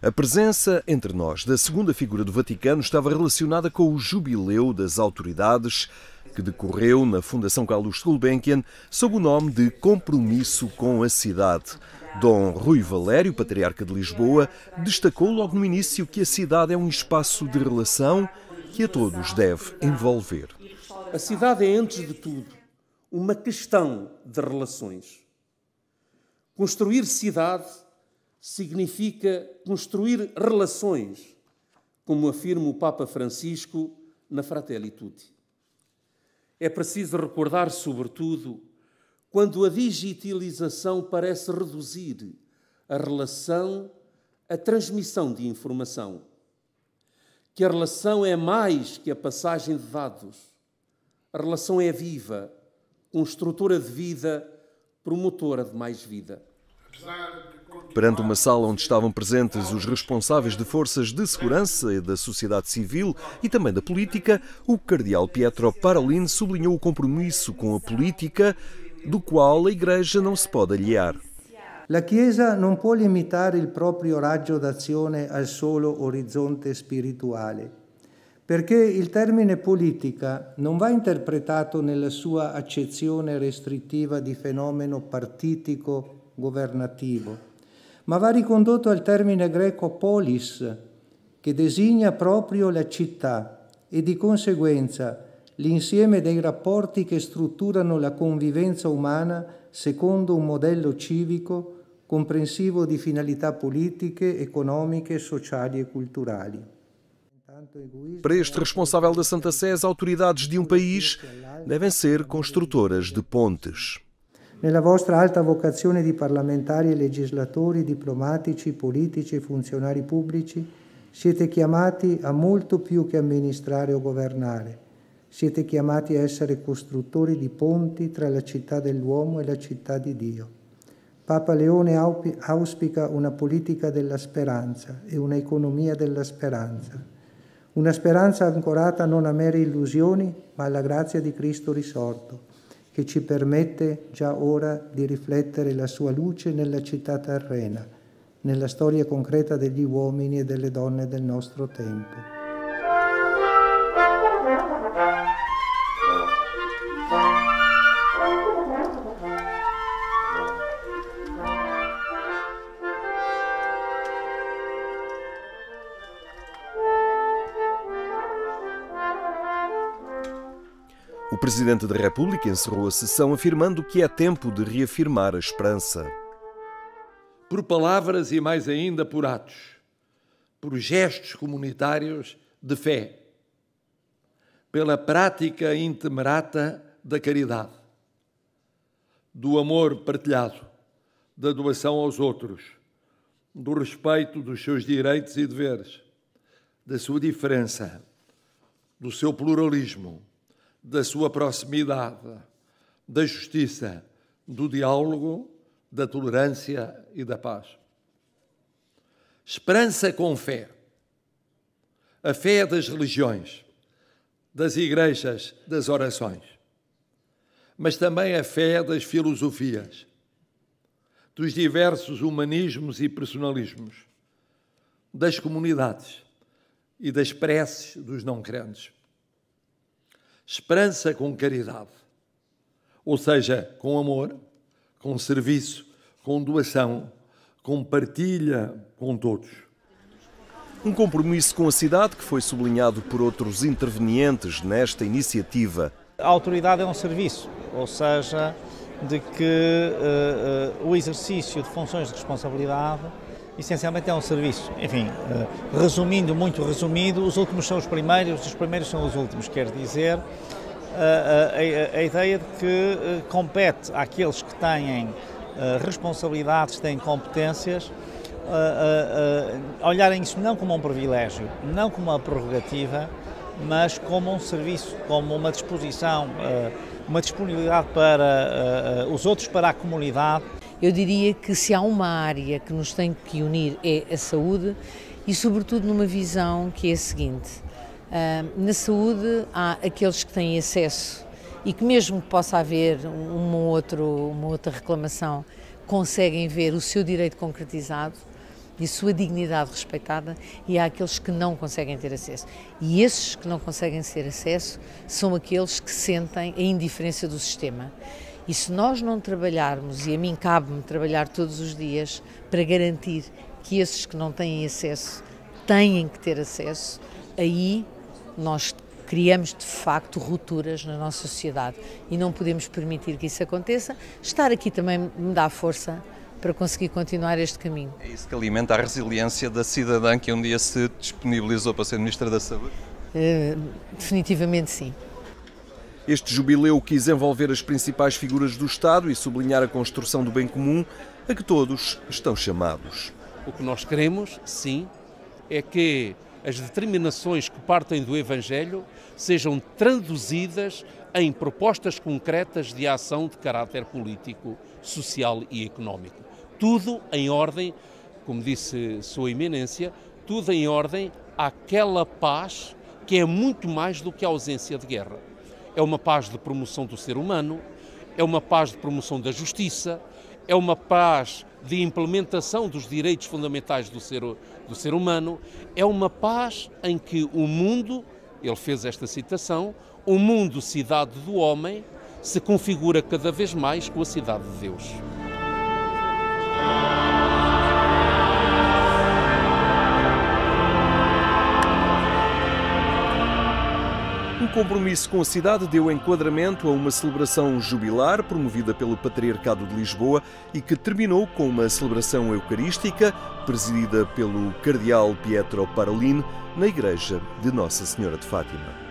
A presença entre nós da segunda figura do Vaticano estava relacionada com o jubileu das autoridades que decorreu na Fundação Carlos Gulbenkian sob o nome de Compromisso com a Cidade. Dom Rui Valério, patriarca de Lisboa, destacou logo no início que a cidade é um espaço de relação que a todos deve envolver. A cidade é, antes de tudo, uma questão de relações. Construir cidade significa construir relações, como afirma o Papa Francisco na Fratelli Tutti. É preciso recordar, sobretudo, quando a digitalização parece reduzir a relação, a transmissão de informação, que a relação é mais que a passagem de dados. A relação é viva, construtora de vida, promotora de mais vida. Perante uma sala onde estavam presentes os responsáveis de forças de segurança e da sociedade civil e também da política, o cardeal Pietro Parolin sublinhou o compromisso com a política, do qual a Igreja não se pode aliar. La Chiesa non può limitare il proprio raggio d'azione al solo orizzonte spirituale, perché il termine politica non va interpretato nella sua accezione restrittiva di fenomeno partitico governativo, ma va ricondotto al termine greco polis, che designa proprio la città e di conseguenza l'insieme dei rapporti che strutturano la convivenza umana secondo un modello civico comprensivo di finalità politiche, economiche, sociali e culturali. Para este responsável da Santa Sé, as autoridades de um país devem ser construtoras de pontes. Nella vostra alta vocazione di parlamentari e legislatori, diplomatici, politici e funzionari pubblici, siete chiamati a molto più che amministrare o governare. Siete chiamati a essere costruttori di ponti tra la città dell'uomo e la città di Dio. Papa Leone auspica una politica della speranza e una economia della speranza. Una speranza ancorata non a mere illusioni, ma alla grazia di Cristo risorto, che ci permette già ora di riflettere la sua luce nella città terrena, nella storia concreta degli uomini e delle donne del nostro tempo. O Presidente da República encerrou a sessão afirmando que é tempo de reafirmar a esperança. Por palavras e mais ainda por atos, por gestos comunitários de fé, pela prática intemerata da caridade, do amor partilhado, da doação aos outros, do respeito dos seus direitos e deveres, da sua diferença, do seu pluralismo, da sua proximidade, da justiça, do diálogo, da tolerância e da paz. Esperança com fé. A fé das religiões, das igrejas, das orações, mas também a fé das filosofias, dos diversos humanismos e personalismos, das comunidades e das preces dos não-crentes. Esperança com caridade, ou seja, com amor, com serviço, com doação, com partilha com todos. Um compromisso com a cidade que foi sublinhado por outros intervenientes nesta iniciativa. A autoridade é um serviço, ou seja, de que o exercício de funções de responsabilidade essencialmente é um serviço. Enfim, resumindo, muito resumido, os últimos são os primeiros são os últimos, quer dizer, a ideia de que compete àqueles que têm responsabilidades, têm competências, olharem isso não como um privilégio, não como uma prerrogativa, mas como um serviço, como uma disposição, uma disponibilidade para os outros, para a comunidade. Eu diria que se há uma área que nos tem que unir é a saúde e sobretudo numa visão que é a seguinte, na saúde há aqueles que têm acesso e que mesmo que possa haver uma outra reclamação, conseguem ver o seu direito concretizado e a sua dignidade respeitada, e há aqueles que não conseguem ter acesso. E esses que não conseguem ter acesso são aqueles que sentem a indiferença do sistema. E se nós não trabalharmos, e a mim cabe-me trabalhar todos os dias para garantir que esses que não têm acesso têm que ter acesso, aí nós criamos de facto rupturas na nossa sociedade e não podemos permitir que isso aconteça. Estar aqui também me dá força para conseguir continuar este caminho. É isso que alimenta a resiliência da cidadã que um dia se disponibilizou para ser Ministra da Saúde? Definitivamente sim. Este jubileu quis envolver as principais figuras do Estado e sublinhar a construção do bem comum a que todos estão chamados. O que nós queremos, sim, é que as determinações que partem do Evangelho sejam traduzidas em propostas concretas de ação de caráter político, social e económico. Tudo em ordem, como disse Sua Eminência, tudo em ordem àquela paz que é muito mais do que a ausência de guerra. É uma paz de promoção do ser humano, é uma paz de promoção da justiça, é uma paz de implementação dos direitos fundamentais do ser humano, é uma paz em que o mundo, ele fez esta citação, o mundo, cidade do homem, se configura cada vez mais com a cidade de Deus. O compromisso com a cidade deu enquadramento a uma celebração jubilar promovida pelo Patriarcado de Lisboa e que terminou com uma celebração eucarística presidida pelo Cardeal Pietro Parolin na Igreja de Nossa Senhora de Fátima.